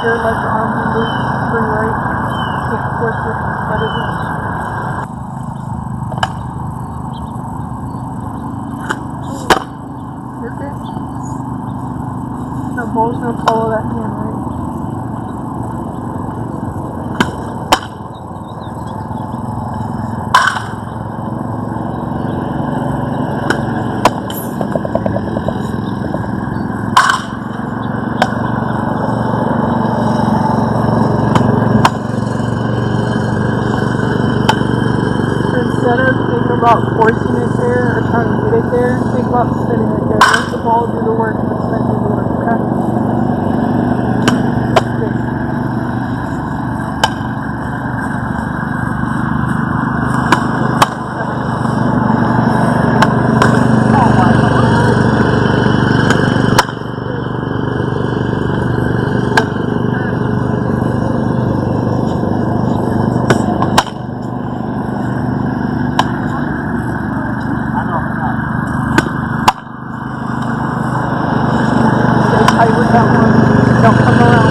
here, let your arm be loose, free right. Can't force it, let it loose. You're good. The ball's gonna follow that hand, right? Instead of thinking about forcing it there or trying to get it there, think about spinning it there. Let the ball do the work and the spin do the work, okay? Tight with that one. Don't come around.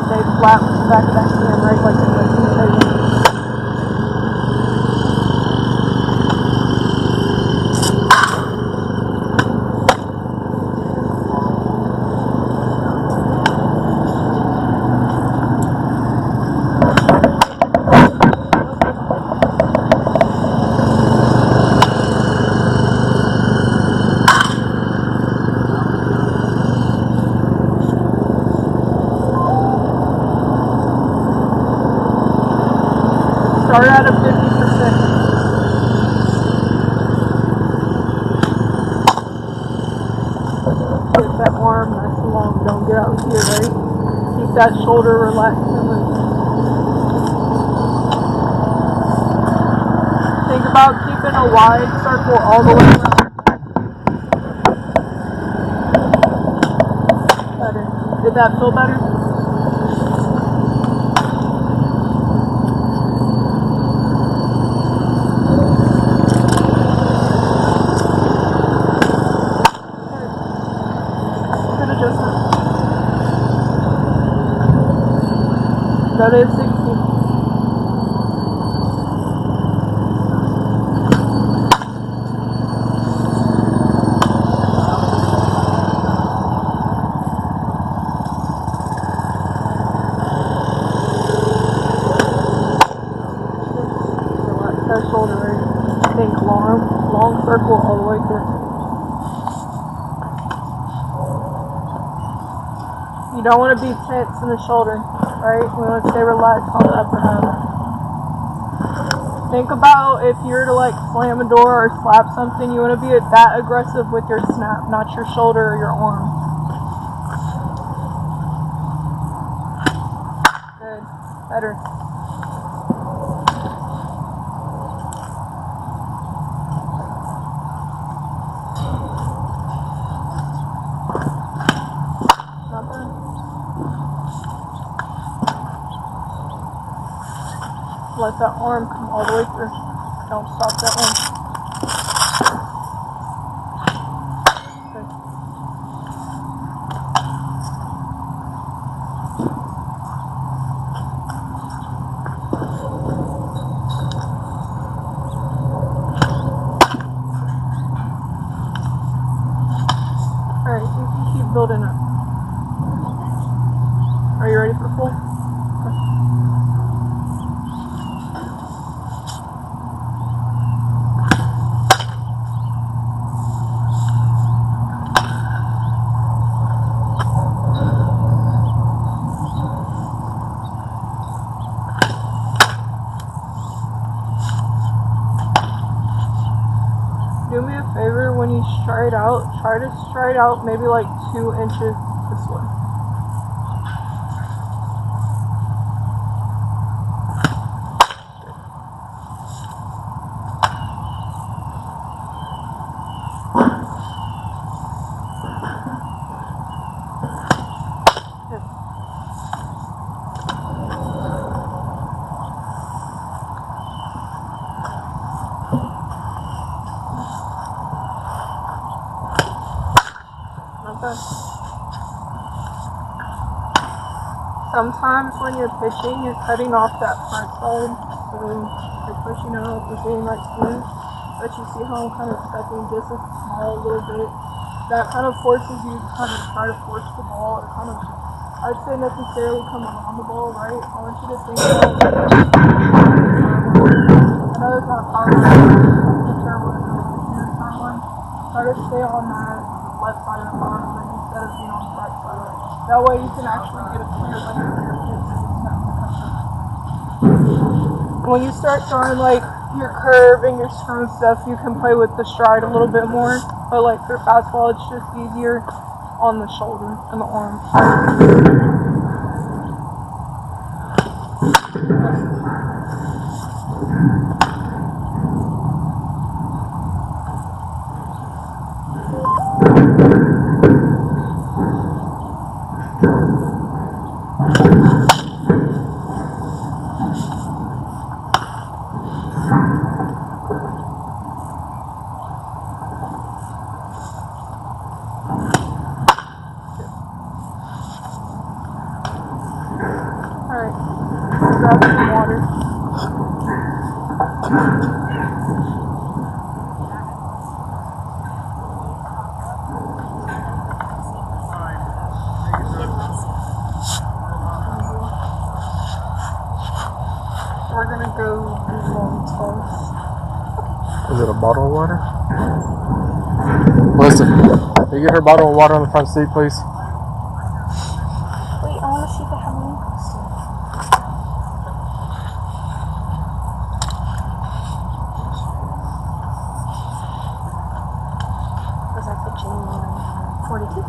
Stay flat with the back of that hand, right like in the table. Start at a 50%. Get that arm nice and long. Don't get out here, right? Keep that shoulder relaxed and loose. Think about keeping a wide circle all the way around. Better. Did that feel better? That is 60. Relax that shoulder, right? Think long circle all the way through. You don't want to be tense in the shoulder, right? We want to stay relaxed on the upper half. Think about if you're to like slam a door or slap something, you want to be that aggressive with your snap, not your shoulder or your arm. Good. Better. Not bad. Let that arm come all the way through. Don't stop that one. Good. Alright, you can keep building up. Are you ready for full? Do me a favor, when you stride out, try to stride out maybe like 2 inches this way. Okay. Sometimes when you're pitching, you're cutting off that front side, so you're pushing out, you're getting right smooth. But you see how I'm kind of stepping just a little bit. That kind of forces you to kind of try to force the ball, or kind of, I'd say necessarily come around the ball, right? I want you to think about, I know it's not power line, the term was the term line. Try to stay on that left side of the arm instead of being on the right side. That way you can actually get a clear lane for your pitch. When you start throwing like your curve and your screw stuff, you can play with the stride a little bit more. But like for fastball, it's just easier on the shoulder and the arm. Alright, grab some water. We're gonna go do long toss. Is it a bottle of water? Listen, can you get her bottle of water on the front seat, please? Wait, I want to see if they have any costume. Was that the genuine 42?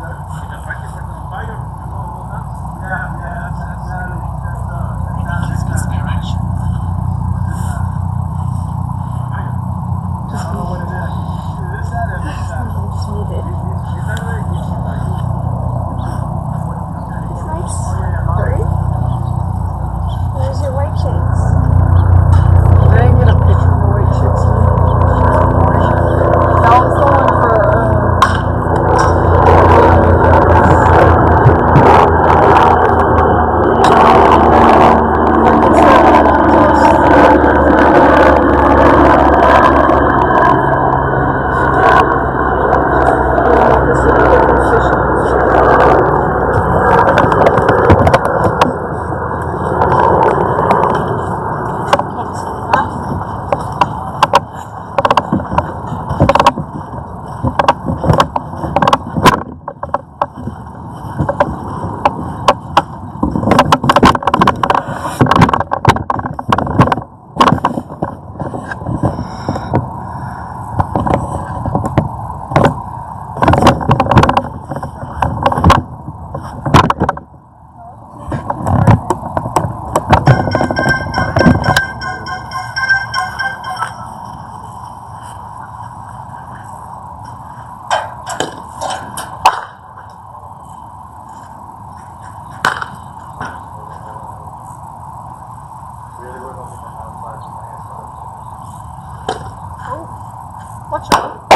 Watch out.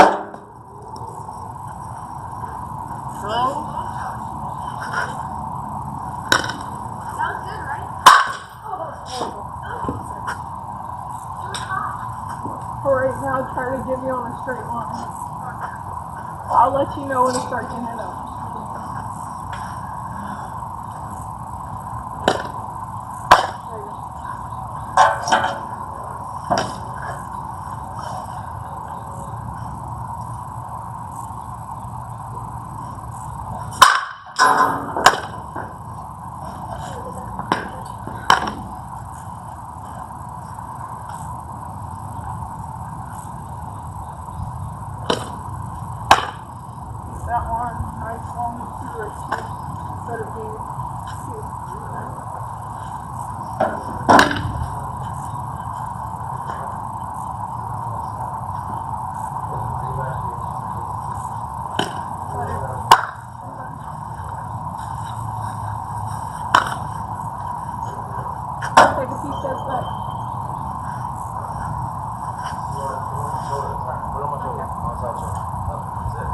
Sounds good, right? For right now, try to get me on a straight line. I'll let you know when to start getting it up. That one, nice long two instead of being two. Take a few steps back.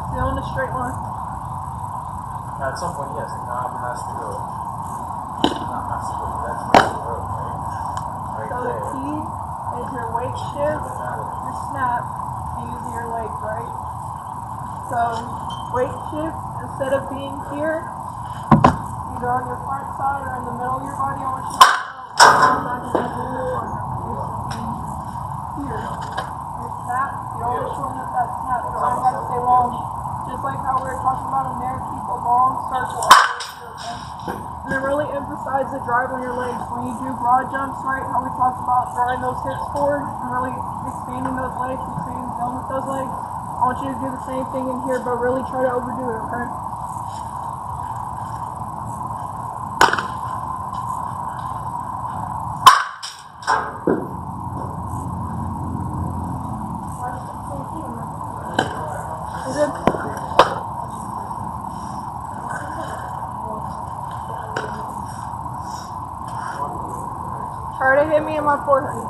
Stay on the straight line. Now, at some point, yes, the knob has to go. Not has to go, but that's where the road, right? Right So the there. key is your weight shift, your snap, and using your legs, right? So weight shift, instead of being here, either on your front side or in the middle of your body, I want you to go back and here. Your snap, you always shorten up that snap. You don't have to stay long. Just like how we were talking about in there, keep a long circle. Okay? And then really emphasize the drive on your legs. When you do broad jumps, right, how we talked about drawing those hips forward and really expanding those legs, expanding the dome with those legs. I want you to do the same thing in here, but really try to overdo it, okay? Is it? Try to hit me in my forehead.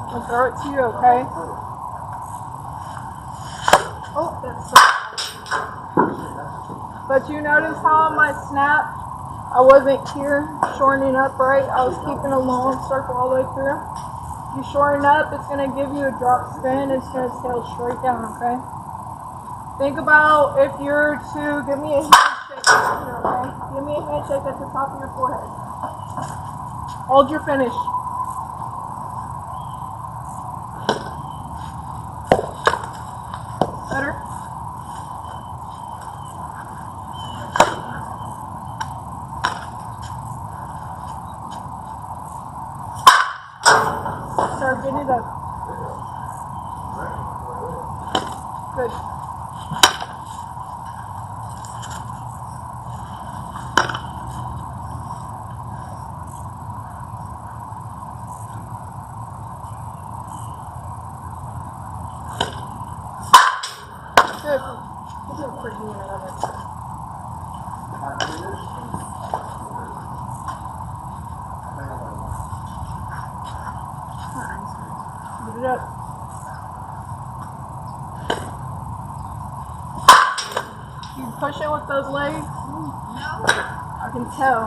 I'll throw it to you, okay? Oh, that's so. But you notice how on my snap, I wasn't here shortening up, right? I was keeping a long circle all the way through. You shorten up, it's going to give you a drop spin. It's going to sail straight down, okay? Think about if you're to give me a handshake here, okay? Give me a handshake at the top of your forehead. Hold your finish. Better? Start getting it up. Good. Good. You're doing pretty good. I love it. Get it up. You push it with those legs? I can tell.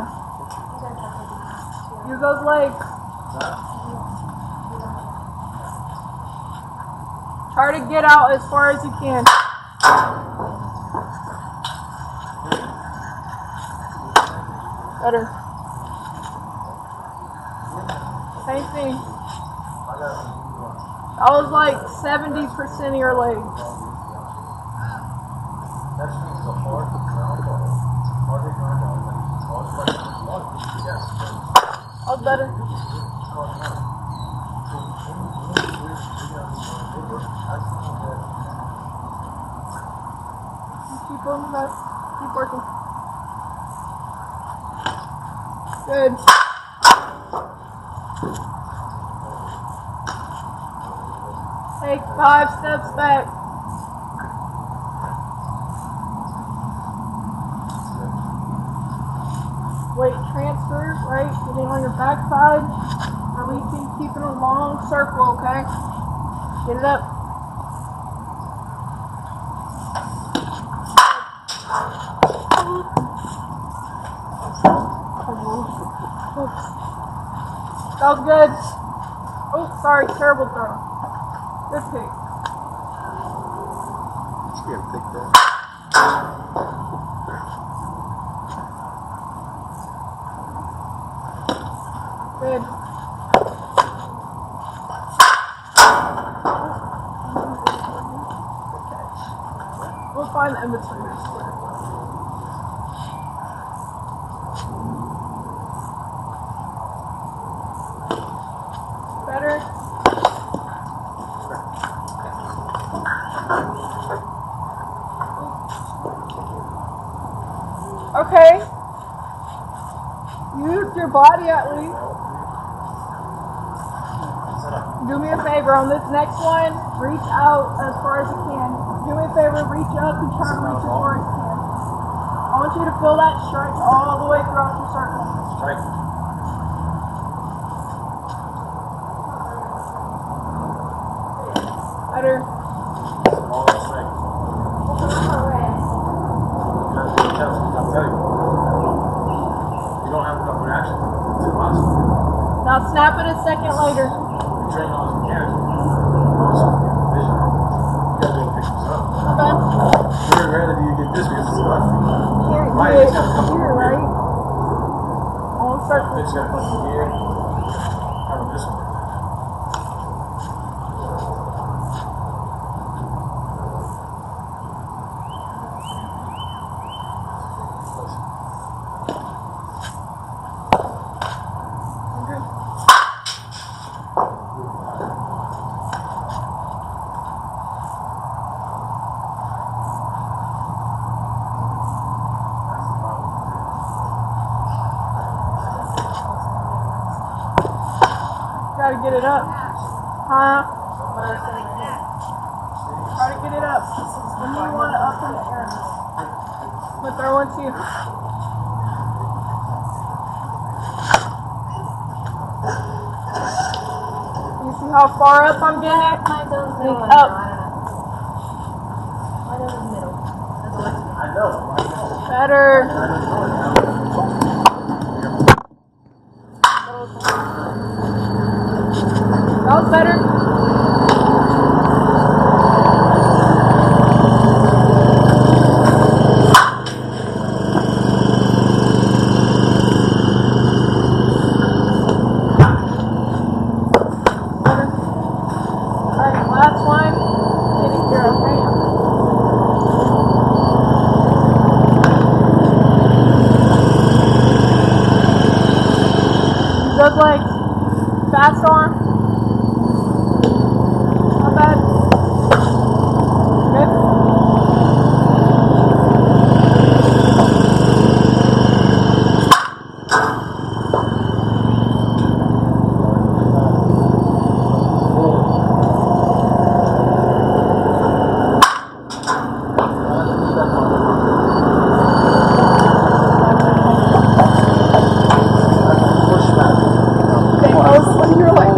Use those legs. Try to get out as far as you can. Better. Same thing. That was like 70% of your legs. That was better. Keep going back. Keep working. Good. Take 5 steps back. Weight transfer, right? Getting on your back side. Releasing, keeping a long circle, okay? Get it up. That was good. Oh, sorry, terrible throw. Good pick. Just get a pick there. Good. We'll find the in-betweeners. Better. Okay. Use your body at least. Do me a favor on this next one, reach out as far as you can. Do me a favor, reach up and try to reach as far as you can. I want you to feel that stretch all the way throughout your circle. Strike. Better. All the strength. I'm telling you. You don't have enough reaction to the muscle. Now snap it a second later. You train all as mechanics. Also, vision. You gotta be able to pick this up. Okay. Very rarely do you get this because it's left. Here, Right, here, it's gotta come here, from right? here. I'll start Then you gotta come from here. Come this one. Gotta get it up. Huh? Try to get it up. When you want it up in the air. But throw one to you. You see how far up I'm getting it? Up. I know. Better. That was better. Alright, last one. Get it here, okay? Those legs. Fast arm. Not bad. Good. Okay, when you're like,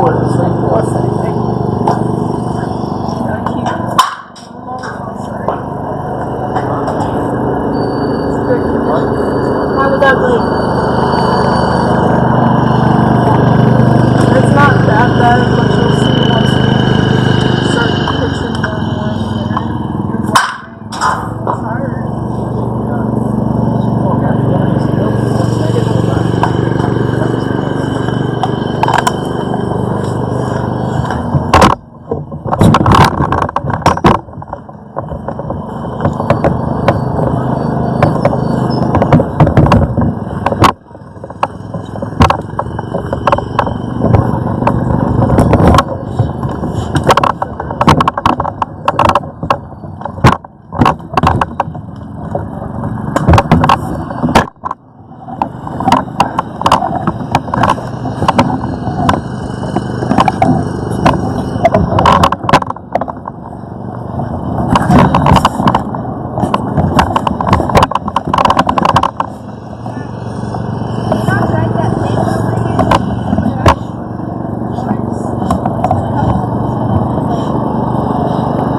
gotta keep How did that bleed? It's not that bad, but you'll see once you start pitching more and more. It's hard.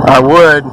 I would.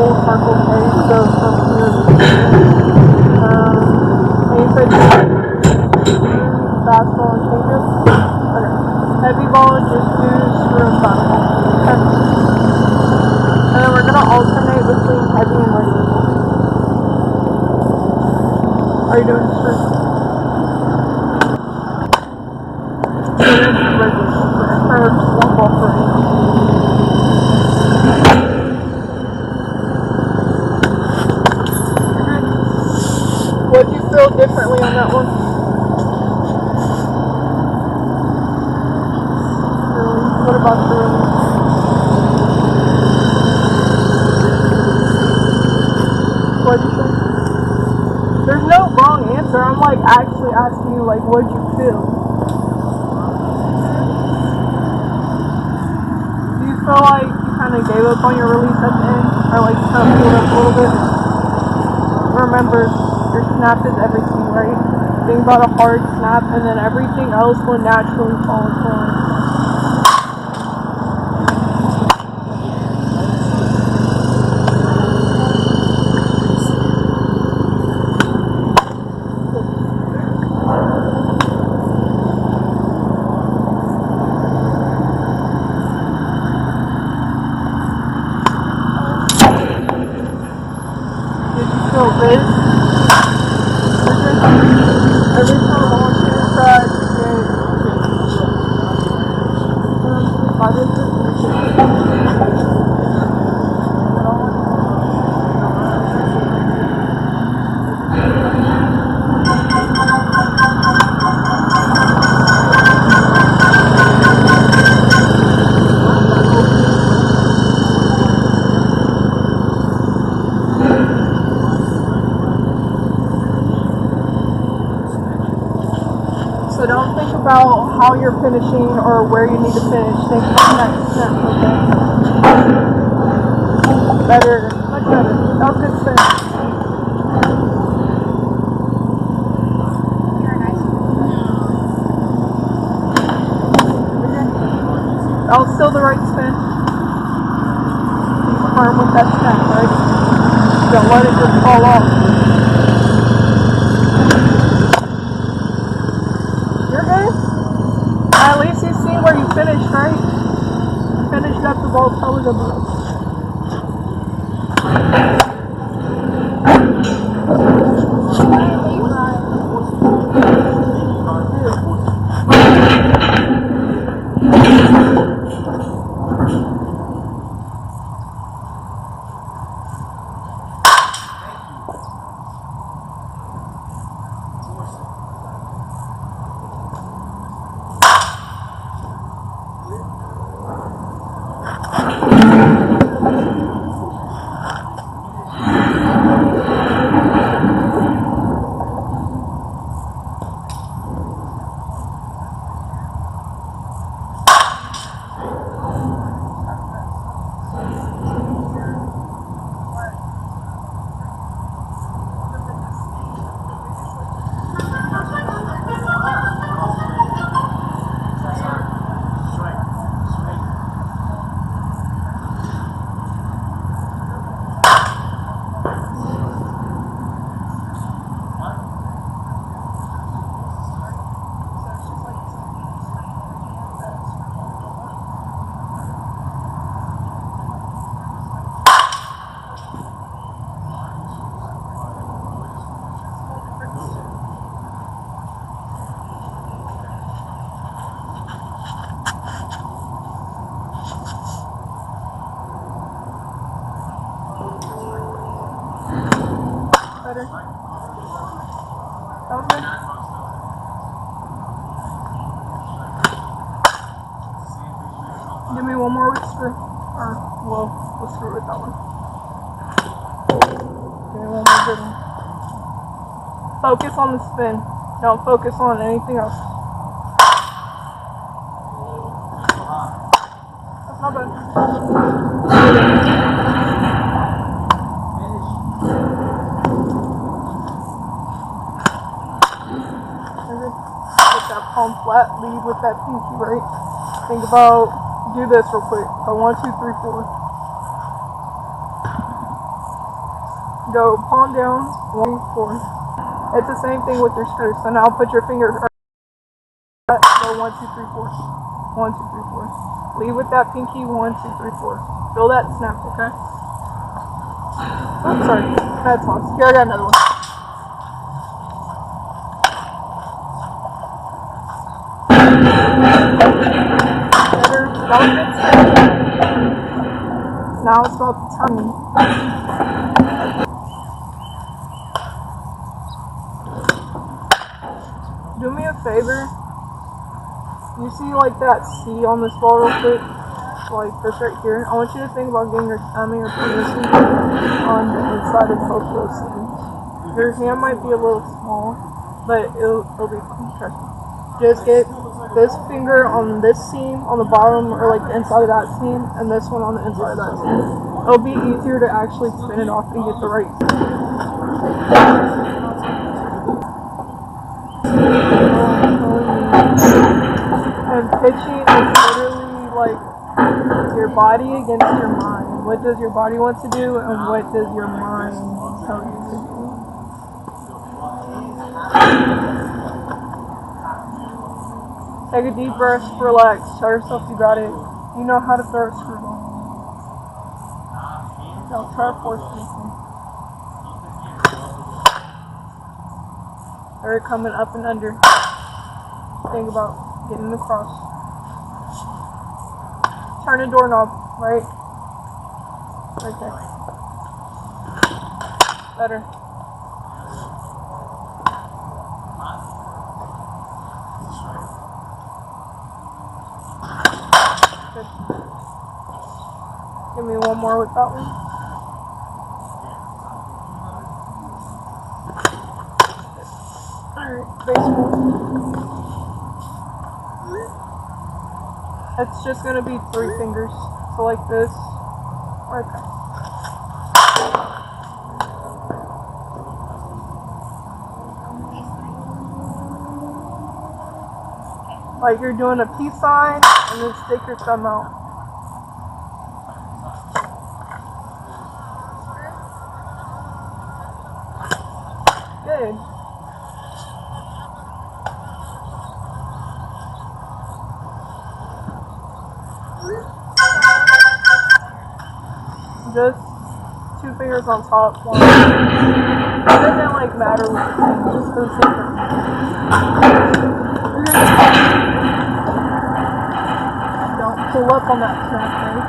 full circle pace, so from here. And you said fastball and changeup? Okay. Heavy ball, just do screw and fastball. Okay. And then we're going to alternate between heavy and regular ball. Are you doing screw? Regular ball or just one ball for you. What do you feel differently on that one? What about the what'd you say? There's no wrong answer. I'm like actually asking you like what'd you feel? Do you feel like you kind of gave up on your release at the end? Or like kind of pulled up a little bit? Remember, your snap is everything, right? Think about a hard snap and then everything else will naturally fall into line. Did you feel this? Every time I want you to try to So don't think about how you're finishing or where you need to finish. Think about that snap, okay? Better, much better. That was good spin. That was still the right spin. Be firm with that snap, right? Don't let it just fall off. You're good. At least you've seen where you finished, right? You finished up the ball probably the most. Better. That was good. Give me one more with screw. Or, well, we'll screw with that one. Give me one more good one. Focus on the spin. Don't focus on anything else. That's not bad. Get that palm flat, lead with that pinky, right? Think about, do this real quick. So 1, 2, 3, 4. Go palm down, 1, 4. It's the same thing with your screw. So now put your finger. Go 1, 2, 3, 4. 1, 2, 3, 4. Leave with that pinky. 1, 2, 3, 4. Feel that snap, okay? Oh, sorry. That's lost. Here, I got another one. Better. Now it's about the tummy. Do me a favor. You see like that C on this ball real quick? Like this right here. I want you to think about getting your thumb and your position on the inside of both those things. Your hand might be a little small, but it'll be okay. Just get this finger on this seam on the bottom or like the inside of that seam and this one on the inside of that seam. It'll be easier to actually spin it off and get the right seam. And pitching is literally like your body against your mind. What does your body want to do and what does your mind tell you to do? Take a deep breath, relax, tell yourself you got it. You know how to throw a screwball. Now try to force anything. They're coming up and under. Think about getting across. Turn the doorknob, right? Right there. Better. Good. Give me one more with that one. Alright, baseball. It's just gonna be 3 fingers. So like this. Right there. Like you're doing a peace sign and then stick your thumb out. Good. Just 2 fingers on top. 1. It doesn't like matter what you do, just those fingers. Don't pull up on that snap, right?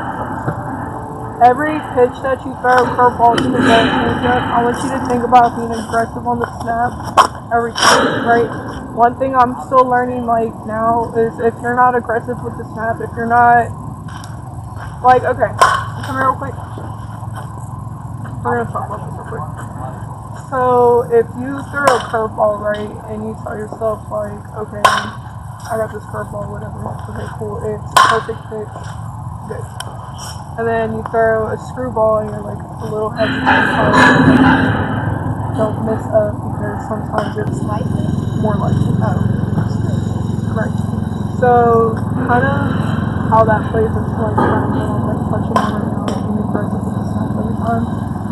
Every pitch that you throw, curveball to the changeup, I want you to think about being aggressive on the snap every time, right? One thing I'm still learning like now is if you're not aggressive with the snap, if you're not like, okay, come here real quick. We're gonna talk about this real quick. So if you throw a curveball, right, and you tell yourself like, okay, I got this curveball, whatever. Okay, cool. It's a perfect pitch. Good. And then you throw a screwball and you're like a little hesitant. Don't miss up because sometimes it's more likely. Right. So kind of how that plays into like kind of like touching on right now and being aggressive with the snap every time.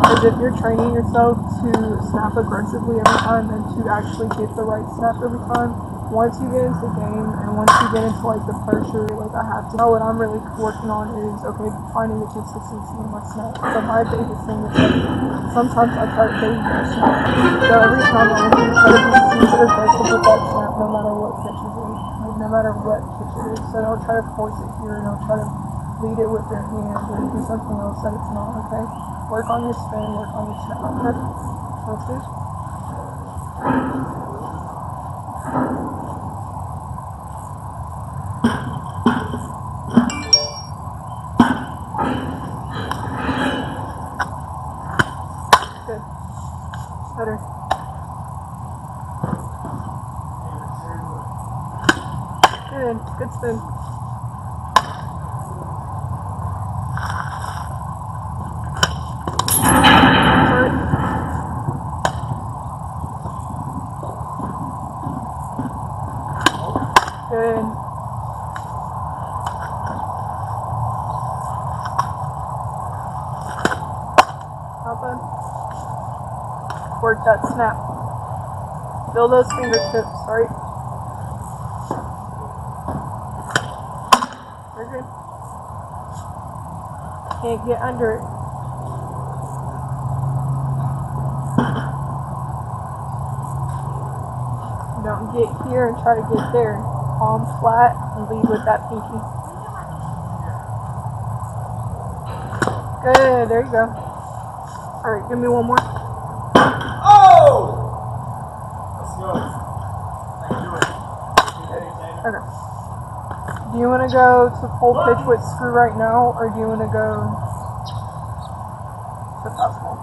Is if you're training yourself to snap aggressively every time and to actually get the right snap every time, once you get into the game and once you get into like the pressure, like I have to know what I'm really working on is, okay, finding the consistency in my snap. So my biggest thing is like, sometimes I start dating my snap. So every time I want you to try to be super aggressive with that snap, no matter what pitch it is. Like, no matter what pitch it is. So don't try to force it here, don't try to lead it with your hand or do something else that it's not, okay? Work on your spin, work on your snap. Okay? Sounds good? Good. Better. Good. Good spin. Good. Not bad. work that snap. Feel those fingertips, right? Very good. Can't get under it. Don't get here and try to get there. Palms flat and lead with that pinky. Good, there you go. Alright, give me one more. Oh! Let's go. I can do it. Okay. Do you want to go to full pitch with screw right now, or do you want to go to fastball?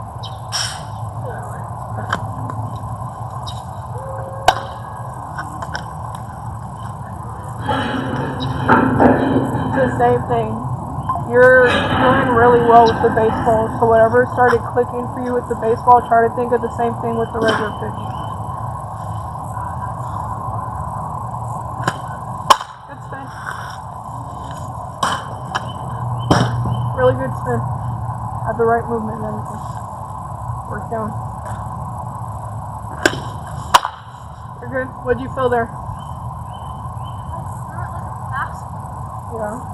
It's the same thing. You're doing really well with the baseball, so whatever started clicking for you with the baseball, try to think of the same thing with the regular pitch. Good spin. Really good spin. Had the right movement and everything. Work down. You're good. What'd you feel there? Yeah.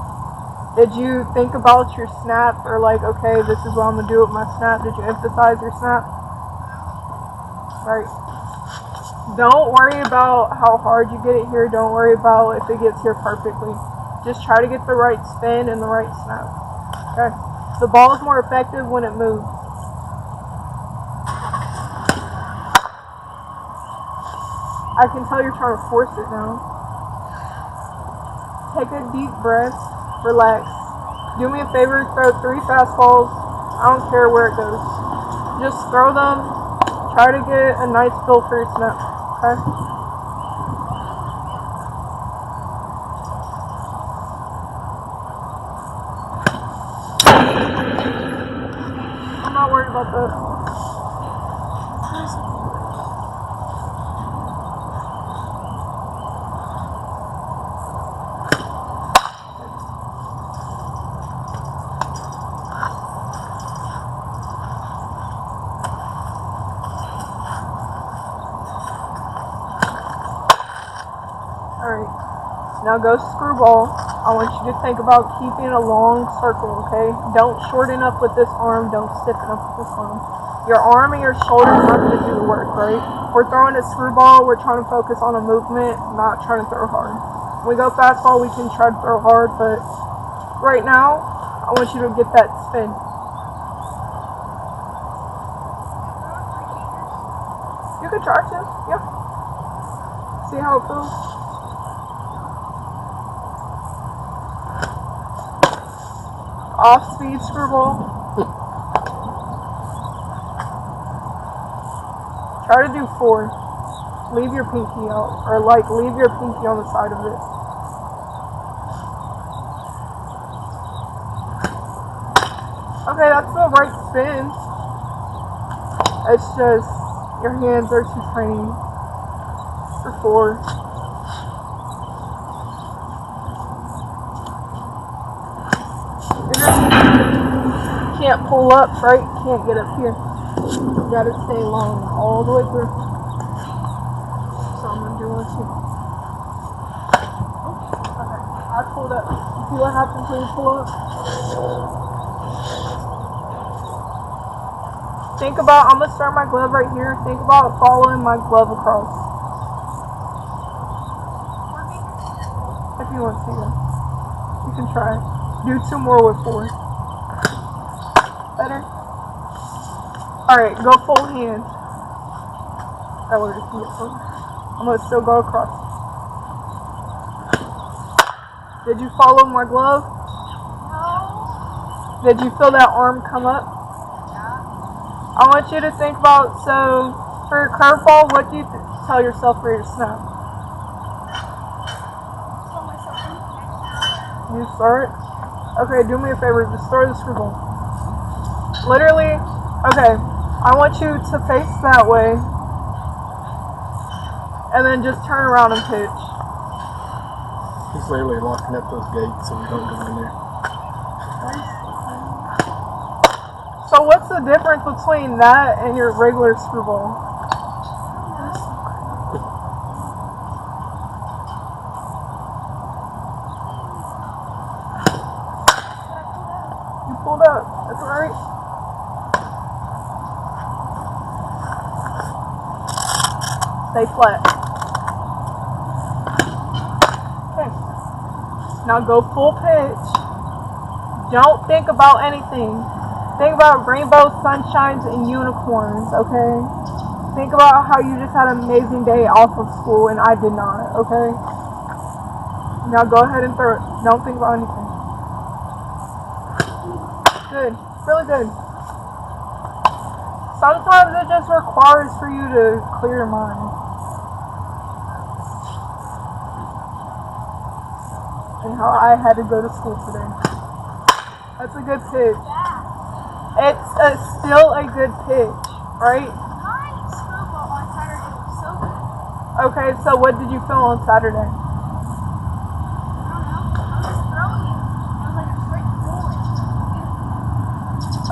Did you think about your snap, or like, okay, this is what I'm gonna do with my snap? Did you emphasize your snap? Right. Don't worry about how hard you get it here. Don't worry about if it gets here perfectly. Just try to get the right spin and the right snap. Okay. The ball is more effective when it moves. I can tell you're trying to force it now. Take a deep breath. Relax. Do me a favor, throw 3 fastballs. I don't care where it goes. Just throw them. Try to get a nice feel for your snap. Okay? I'm not worried about that. Alright, now go screwball. I want you to think about keeping a long circle, okay? Don't shorten up with this arm, don't stiffen up with this arm. Your arm and your shoulders are going to do the work, right? We're throwing a screwball, we're trying to focus on a movement, not trying to throw hard. When we go fastball, we can try to throw hard, but right now, I want you to get that spin. You can try to, yeah. See how it feels? Off speed screwball. Try to do 4. Leave your pinky out, or like leave your pinky on the side of it. Okay, that's the right spin. It's just your hands are too tiny for 4. Can't pull up, right? Can't get up here. You gotta stay long all the way through. So I'm gonna do 1, 2. Okay, I pulled up. See what happens when you pull up? Think about, I'm gonna start my glove right here. Think about following my glove across. If you want to, you can try. Do 2 more with 4. Better? Alright, go full hand. That way just get full. I'm going to still go across. Did you follow my glove? No. Did you feel that arm come up? Yeah. I want you to think about, so for your curveball, what do you tell yourself for your snap? Tell myself I'm You start? Okay, do me a favor, just throw the screwball. Literally, okay, I want you to face that way, and then just turn around and pitch. He's literally locking up those gates so we don't go in there. So So what's the difference between that and your regular screwball? You pulled up. That's alright. Stay flat. Okay. Now go full pitch. Don't think about anything. Think about rainbows, sunshines, and unicorns, okay? Think about how you just had an amazing day off of school and I did not, okay? Now go ahead and throw it. Don't think about anything. Good. Really good. Sometimes it just requires for you to clear your mind. And how I had to go to school today. That's a good pitch. It's still a good pitch, right? My screwball on Saturday was so good. Okay, so what did you feel on Saturday? I don't know. I was throwing it. It was like a straight bullet.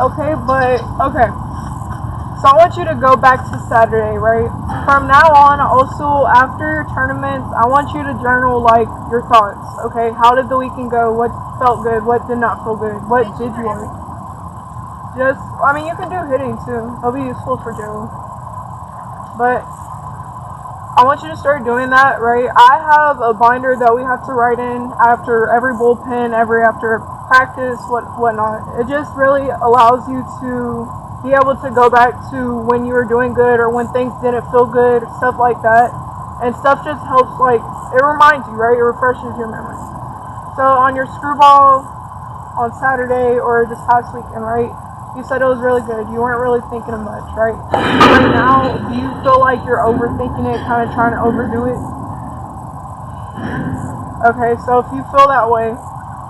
Okay, but, okay. So I want you to go back to Saturday, right? From now on, also, after your tournaments, I want you to journal, like, your thoughts, okay? How did the weekend go? What felt good? What did not feel good? What did you like? Just, I mean, you can do hitting, too. It'll be useful for Joe. But I want you to start doing that, right? I have a binder that we have to write in after every bullpen, after practice, whatnot. It just really allows you to be able to go back to when you were doing good or when things didn't feel good, stuff like that. And stuff just helps, like, it reminds you, right? It refreshes your memory. So on your screwball on Saturday or this past weekend, right? You said it was really good. You weren't really thinking of much, right? Right now, do you feel like you're overthinking it, kind of trying to overdo it? Okay, so if you feel that way,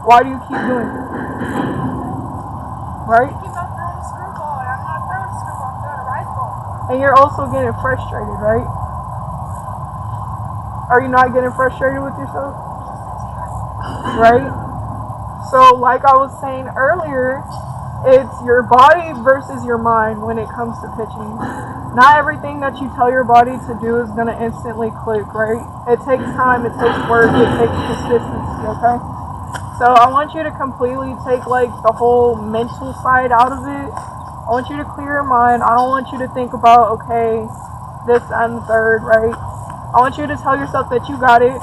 why do you keep doing it? Right? Keep on throwing the screwball, and I'm not throwing the screwball, I'm throwing a rice ball. And you're also getting frustrated, right? Are you not getting frustrated with yourself? Right? So, like I was saying earlier, it's your body versus your mind when it comes to pitching. Not everything that you tell your body to do is going to instantly click, right? It takes time, it takes work, it takes consistency, okay? So I want you to completely take, like, the whole mental side out of it. I want you to clear your mind. I don't want you to think about, okay, this and the third, right? I want you to tell yourself that you got it.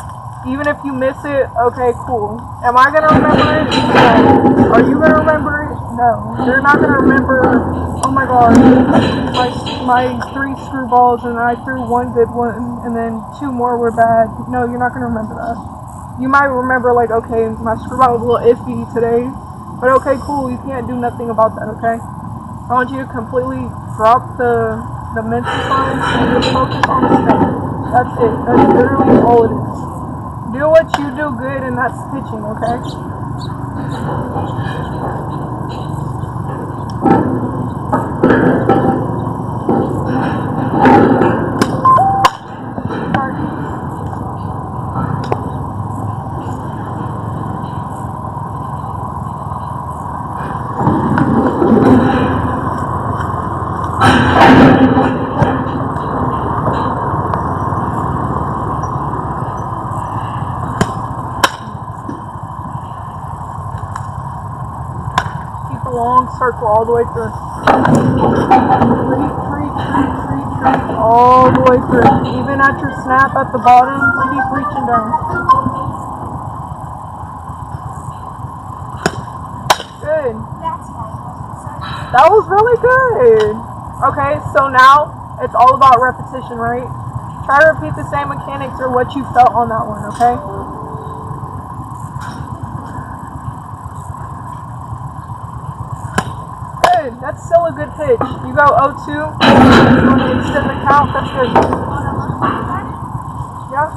Even if you miss it, okay, cool. Am I going to remember it? No. Are you going to remember it? No. You're not going to remember, oh my god, my 3 screwballs and I threw 1 good one and then 2 more were bad. No, you're not going to remember that. You might remember, like, okay, my screwball was a little iffy today, but okay, cool, you can't do nothing about that, okay? I want you to completely drop the mental side and just focus on the stuff. That's it. That's literally all it is. Do what you do good, and that's pitching, okay? Long circle all the way through. Treat, all the way through. Even at your snap at the bottom, keep reaching down. Good. That was really good. Okay, so now it's all about repetition, right? Try to repeat the same mechanics or what you felt on that one, okay? That's still a good pitch. You go 0-2. You want to extend the count? That's good. Yeah.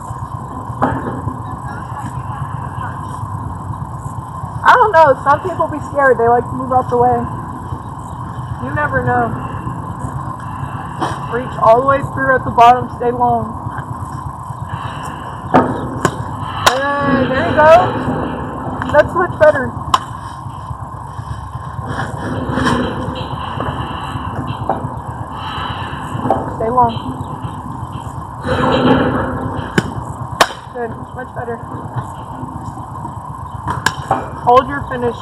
I don't know. Some people be scared. They like to move out the way. You never know. Reach all the way through at the bottom. Stay long. Hey, there you go. That's much better. Stay long. Good. Much better. Hold your finish.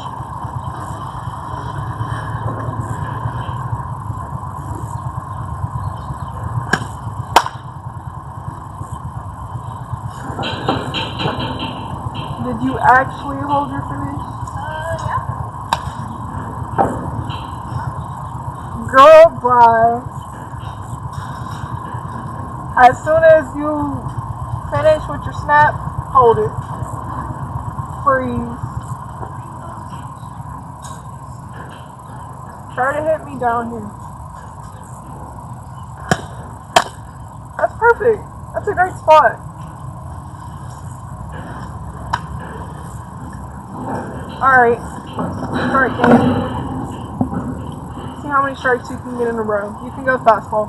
Did you actually hold your finish? Yeah. Girl, bye. As soon as you finish with your snap, hold it. Freeze. Try to hit me down here. That's perfect. That's a great spot. Alright. Strike game. See how many strikes you can get in a row. You can go fastball.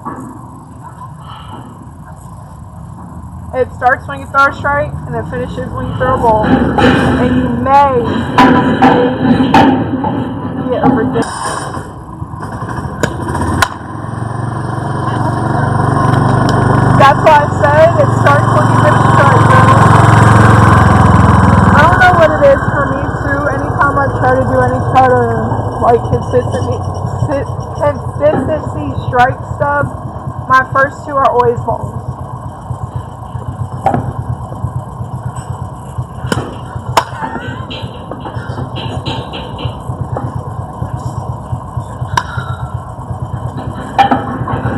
It starts when you throw a strike, and it finishes when you throw a ball. And you may get a ridiculous. That's why I said it starts when you get a strike, girl. I don't know what it is for me too. Anytime I try to do any kind of like consistency strike stuff, my first two are always balls.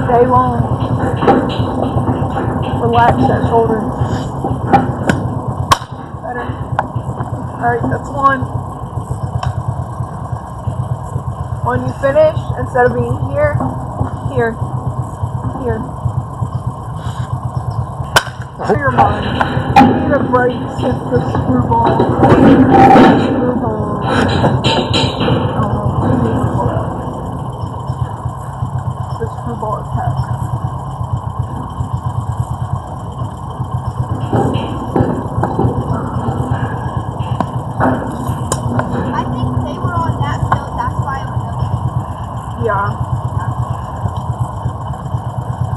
Stay long. Relax that shoulder. Better. Alright, that's one. When you finish, instead of being here, here, here. For your mind. You need a break since the screwball. The screwball attack. I think they were on that field, that's why it was open. Yeah.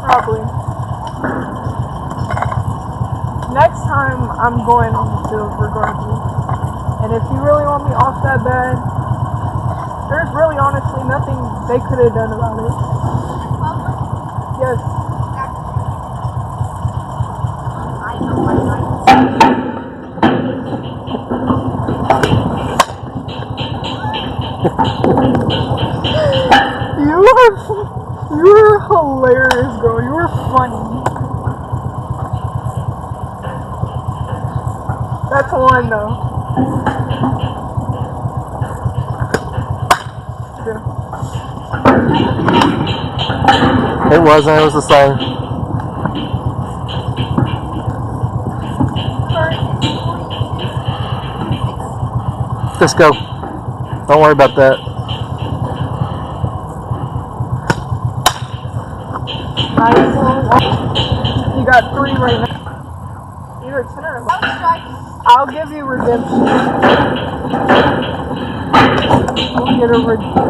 Probably. Next time I'm going on the field regardless. And if you really want me off that bad, there's really honestly nothing they could have done about it. Yes. I know, I know. You're hilarious, girl. You were funny. That's one though. It wasn't. It was the same. Let's go. Don't worry about that. Nice. You got 3 right now. Either 10 or 11. I'll give you redemption. We'll get a redemption.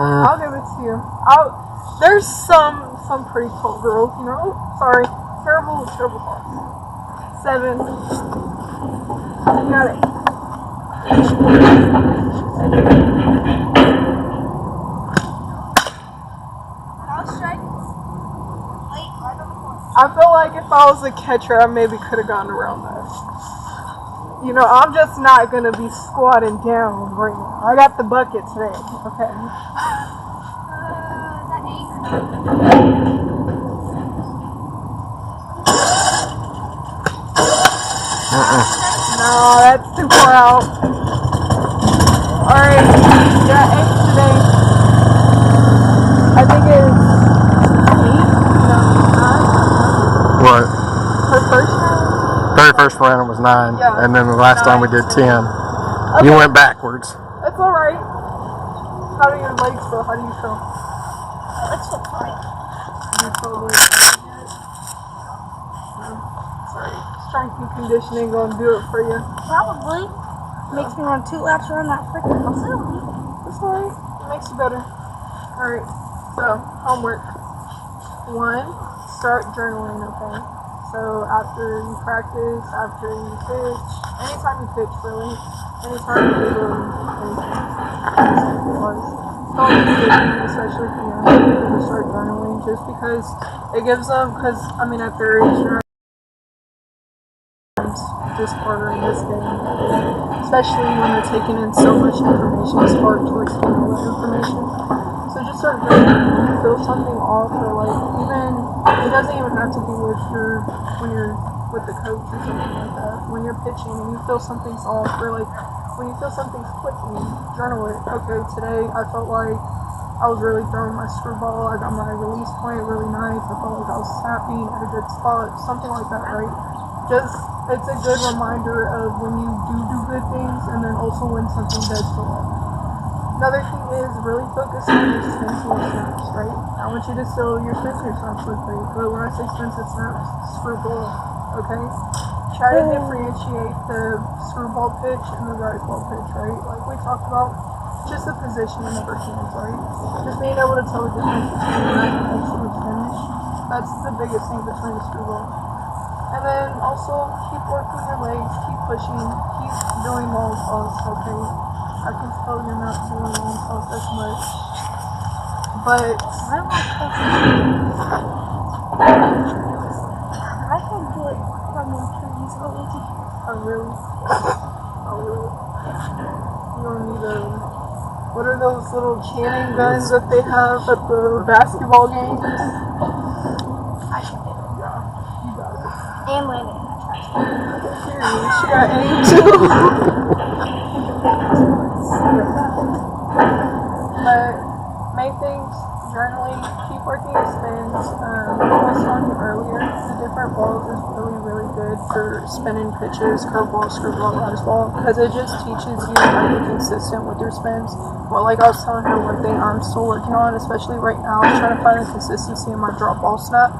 I'll give it to you. There's some pretty cool girls, you know. Sorry, terrible thoughts. 7. You got it. I feel like if I was a catcher, I maybe could have gone around that. You know, I'm just not gonna be squatting down right now. I got the bucket today, okay? No, that's too far out. Alright, you got 8 today. I think it's 8? No, 9? What? Her first round? Very first round was 9, Yeah. and then the last time we did 10. Okay. You went backwards. That's alright. How do your legs feel? How do you feel? Let's look fine. Do you feel really strength and conditioning gonna do it for you. Probably. Makes me run 2 laps around that freaking facility. That's alright. It makes you better. Alright, so homework. 1, start journaling, okay? So after you practice, after you pitch, anytime you pitch really, anytime you do anything, especially for young people to start journaling, just because it gives them, because I mean at their age, you're this quarter in this game, especially when they're taking in so much information, it's hard to explain all that information. So just start journaling. When you feel something off, or like even it doesn't even have to be with when you're with the coach or something like that. When you're pitching and you feel something's off, or like when you feel something's clicking, journal it. Okay, today I felt like I was really throwing my screwball. I got my release point really nice. I felt like I was snapping at a good spot, something like that, right? Just, it's a good reminder of when you do good things, and then also when something does go wrong. Another thing is really focus on your spins and your snaps, right? I want you to still, your spins and your snaps look great, but when I say spins and snaps, screwball, okay? Try to differentiate the screwball pitch and the rise ball pitch, right? Like we talked about, just the positioning of our hands, right? Just being able to tell the difference between right and actually finish. That's the biggest thing between the screwball. And then also keep working your legs, keep pushing, keep doing long toss, okay? I can tell you're not doing long toss as much. But I don't like pushing. I can do it from the trees already. really, you don't need what are those little cannon guns that they have at the basketball games? I can do it. Yeah, you got it. And landing in that trash can. Serious, she got aim too. But main things, journaling, keep working your spins. I was talking earlier, the different balls is really good for spinning pitches, curveball, screwball, rise ball, because it just teaches you how to be consistent with your spins. Well, like I was telling her, one thing I'm still working on, especially right now, is trying to find the consistency in my drop ball snap.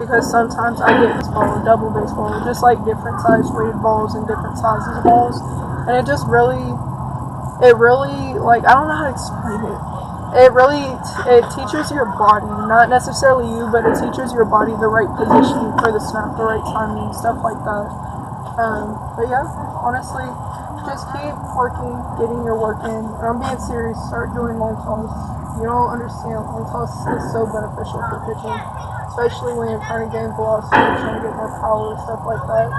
Because sometimes I get baseball, double baseball, just like different size weighted balls and different sizes of balls. And it just really, like, I don't know how to explain it. It teaches your body, not necessarily you, but it teaches your body the right positioning for the snap, the right timing, stuff like that. But yeah, honestly, just keep working, getting your work in. And I'm being serious, start doing long toss. You don't understand, long toss is so beneficial for pitching, especially when you're trying to gain velocity, trying to get more power, stuff like that.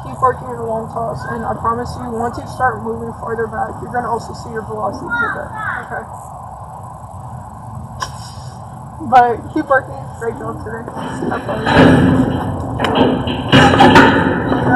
Keep working your long toss, and I promise you, once you start moving farther back, you're going to also see your velocity pick up, okay? But keep working. Great job today. Have fun.